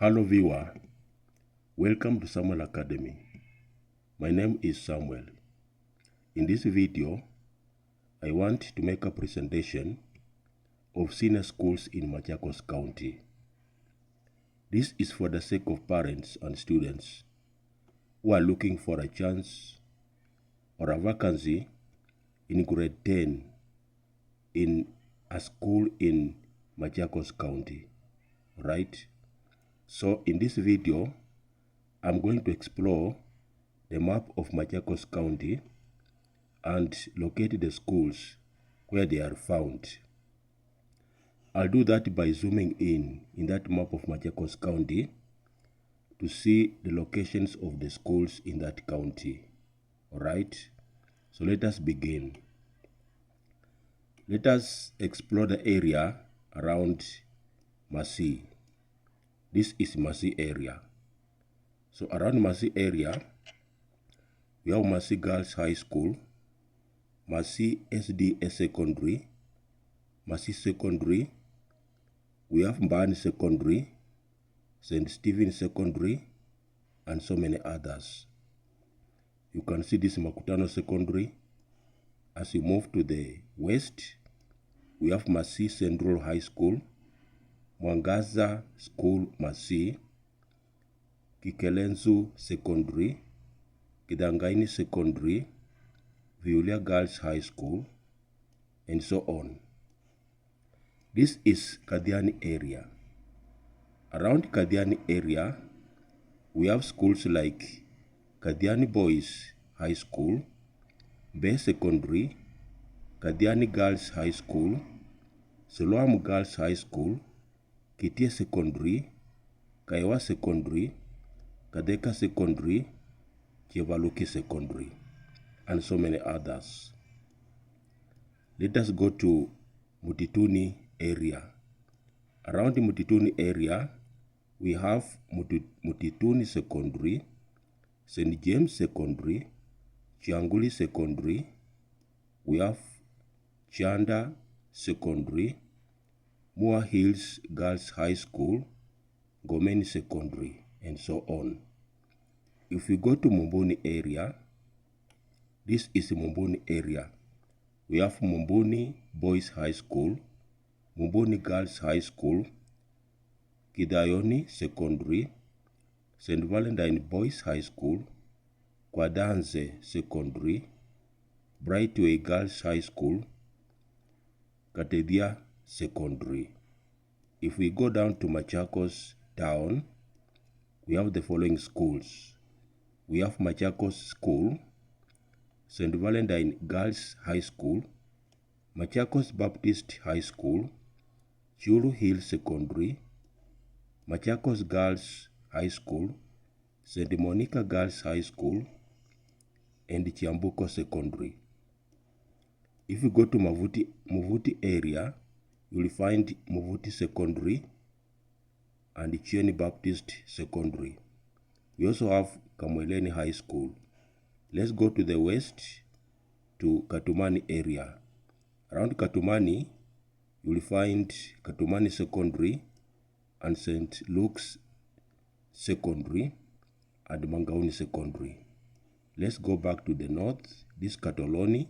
Hello viewer, welcome to Samuel Academy. My name is Samuel. In this video, I want to make a presentation of senior schools in Machakos County. This is for the sake of parents and students who are looking for a chance or a vacancy in grade 10 in a school in Machakos County, right? So in this video, I'm going to explore the map of Machakos County and locate the schools where they are found. I'll do that by zooming in that map of Machakos County to see the locations of the schools in that county. Alright, so let us begin. Let us explore the area around Masi. This is Masi area. So around Masi area, we have Masi Girls High School, Masi SDS Secondary, Masi Secondary, we have Mbani Secondary, St. Stephen Secondary, and so many others. You can see this Makutano Secondary. As you move to the west, we have Masi Central High School, Mwangaza School Masi, Kikelenzu Secondary, Kidangaini Secondary, Viulia Girls High School, and so on. This is Kadiani area. Around Kadiani area, we have schools like Kadiani Boys High School, Bay Secondary, Kadiani Girls High School, Siloam Girls High School, Kitia Secondary, Kaiwa Secondary, Kadeka Secondary, Chevaluki Secondary, and so many others. Let us go to Mutituni area. Around the Mutituni area, we have Mutituni Secondary, St. James Secondary, Chianguli Secondary, we have Chanda Secondary, Moore Hills Girls High School, Gomeni Secondary, and so on. If we go to Mumbuni area, this is Mumbuni area. We have Mumbuni Boys High School, Mumbuni Girls High School, Kidayoni Secondary, St. Valentine Boys High School, Kwadanze Secondary, Brightway Girls High School, Katedia Secondary. If we go down to Machakos town, we have the following schools. We have Machakos School, St. Valentine Girls High School, Machakos Baptist High School, Chulu Hill Secondary, Machakos Girls High School, St. Monica Girls High School, and Chiambuko Secondary. If you go to Muvuti area, you will find Muvuti Secondary and Chieni Baptist Secondary. We also have Kamweleni High School. Let's go to the west to Katumani area. Around Katumani, you will find Katumani Secondary and St. Luke's Secondary and Mangauni Secondary. Let's go back to the north. This Katoloni,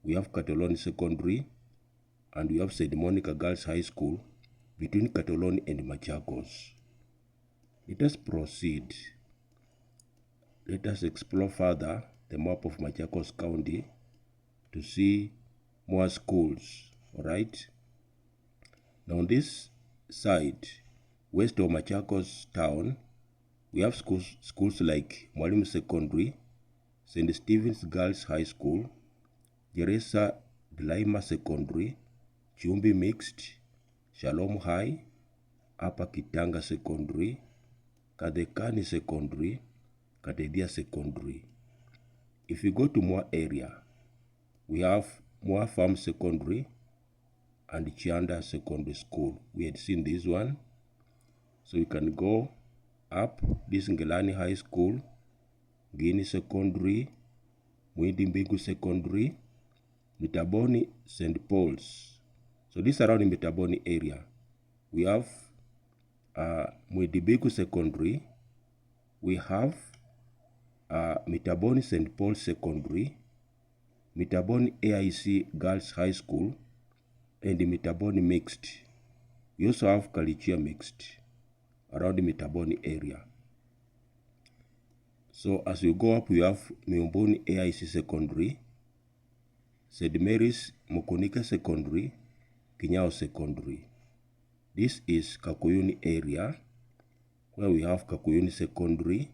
we have Katoloni Secondary and we have St. Monica Girls High School between Katoloni and Machakos. Let us proceed. Let us explore further the map of Machakos County to see more schools. Alright. Now on this side, west of Machakos town, we have schools like Mwalimu Secondary, St. Stephen's Girls High School, Jeresa Delaima Secondary, Chumbi Mixed, Shalom High, Upper Kitanga Secondary, Kadekani Secondary, Katedia Secondary. If you go to Moa area, we have Moa Farm Secondary and Chianda Secondary School. We had seen this one. So you can go up this Ngelani High School, Guinea Secondary, Mwidimbigu Secondary, Mitaboni St. Paul's. So this around the Mitaboni area. We have Mwedibiku Secondary, we have Mitaboni St. Paul Secondary, Mitaboni AIC Girls High School, and Mitaboni Mixed. We also have Kalichia Mixed around the Mitaboni area. So as you go up, you have Miomboni AIC Secondary, St. Mary's Mukunika Secondary, Kinyao Secondary. This is Kakuyuni area, where we have Kakuyuni Secondary,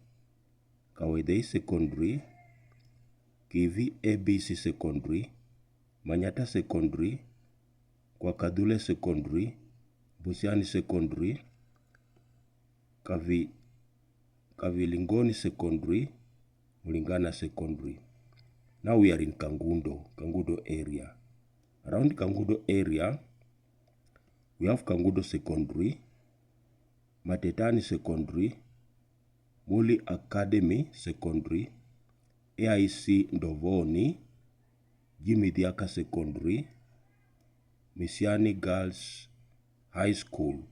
Kawaidei Secondary, Kivi ABC Secondary, Manyata Secondary, Kwakadule Secondary, Busiani Secondary, Kavilingoni Secondary, Mulingana Secondary. Now we are in Kangundo area. Around Kangundo area, we have Kangundo Secondary, Matetani Secondary, Muli Academy Secondary, AIC Ndovoni, Jimmy Diaka Secondary, Misiani Girls High School,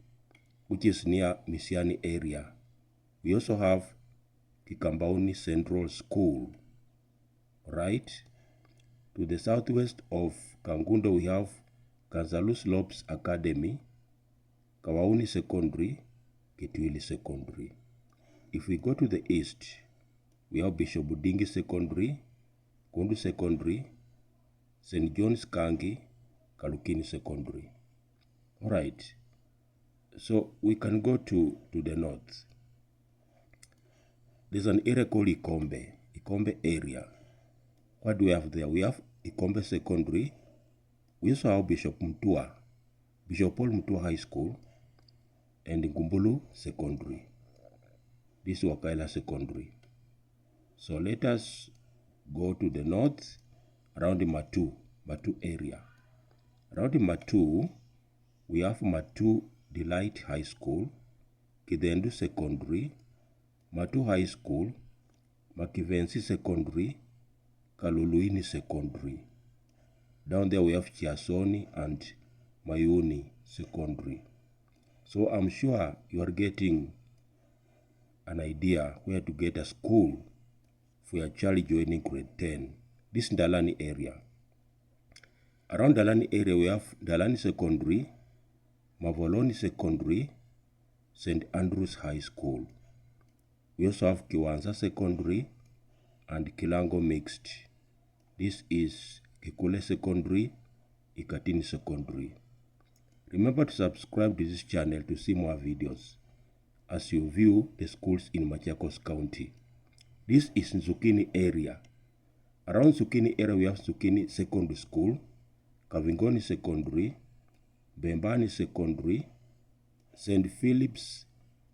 which is near Misiani area. We also have Kikambaoni Central School. Right? To the southwest of Kangundo, we have Kanzalu Slopes Academy, Kawauni Secondary, Kitwili Secondary. If we go to the east, we have Bishop Budingi Secondary, Kundu Secondary, St. John's Kangi, Kalukini Secondary. All right. So we can go to the north. There's an area called Ikombe area. What do we have there? We have Ikombe Secondary. We also have Bishop Paul Mutua High School, and Ngumbulu Secondary. This is Wakaila Secondary. So let us go to the north around the Matu area. Around the Matu, we have Matu Delight High School, Kidendu Secondary, Matu High School, Makivensi Secondary, Kaluluini Secondary. Down there we have Chiasoni and Mayuni Secondary. So I'm sure you are getting an idea where to get a school for your child joining grade 10. This is Dalani area. Around Dalani area we have Dalani Secondary, Mavoloni Secondary, St. Andrews High School. We also have Kiwanza Secondary and Kilango Mixed. This is Kikule Secondary, Ikatini Secondary. Remember to subscribe to this channel to see more videos as you view the schools in Machakos County. This is Nzukini area. Around Nzukini area we have Nzukini Secondary School, Kavingoni Secondary, Bembani Secondary, St. Philip's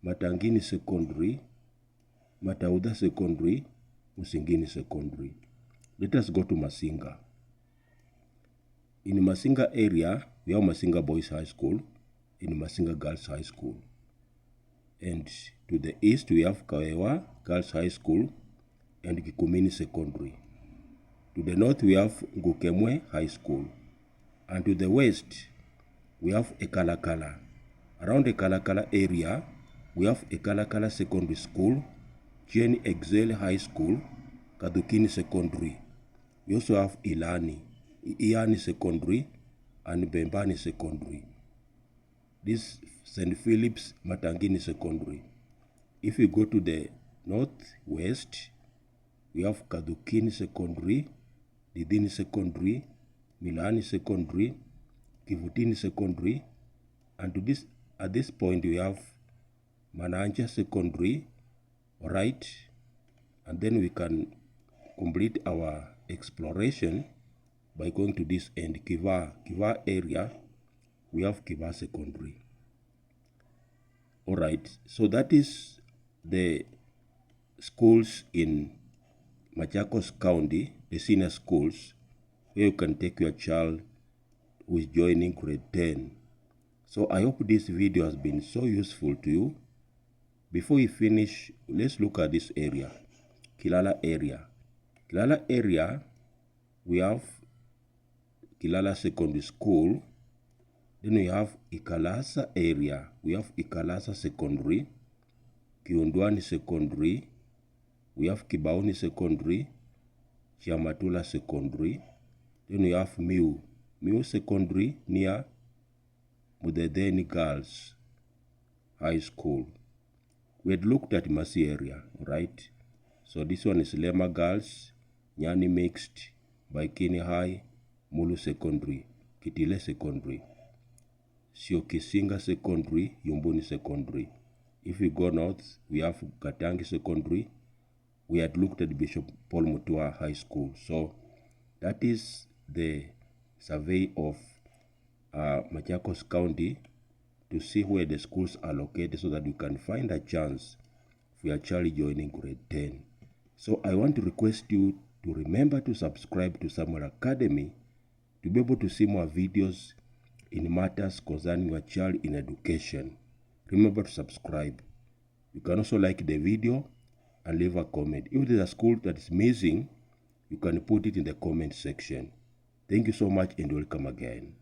Matangini Secondary, Matauda Secondary, Musingini Secondary. Let us go to Masinga. In Masinga area, we have Masinga Boys High School, in Masinga Girls High School. And to the east, we have Kawewa Girls High School and Kikumini Secondary. To the north, we have Ngukemwe High School. And to the west, we have Ekalakala. Around Ekalakala area, we have Ekalakala Secondary School, Jenny Excel High School, Kadukini Secondary. We also have Iani Secondary and Bembani Secondary. This St. Philip's Matangini Secondary. If we go to the northwest, we have Kadukini Secondary, Didini Secondary, Milani Secondary, Kivutini Secondary, and at this point we have Mananja Secondary. All right, and then we can complete our exploration by going to this end, Kiva area. We have Kiva Secondary. All right, so that is the schools in Machakos County, the senior schools, where you can take your child who is joining grade 10. So I hope this video has been so useful to you. Before we finish, let's look at this area, Kilala area. Kilala area, we have Kilala Secondary School. Then we have Ikalasa area. We have Ikalasa Secondary, Ikalasa area. We have Ikalasa Secondary, Kiundwani Secondary. We have Kibaoni Secondary, Chiamatula Secondary. Then we have Miu Secondary near Mudedeni Girls High School. We had looked at Masi area, right? So this one is Lema Girls, Nyani Mixed, Baikini High, Mulu Secondary, Kitile Secondary, Siokisinga Secondary, Yumbuni Secondary. If we go north, we have Katangi Secondary. We had looked at Bishop Paul Mutua High School. So that is the survey of Machakos County to see where the schools are located so that you can find a chance for your child joining grade 10. So I want to request you to remember to subscribe to Samuel Academy to be able to see more videos in matters concerning your child in education. Remember to subscribe. You can also like the video and leave a comment. If there's a school that is missing, you can put it in the comment section. Thank you so much and welcome again.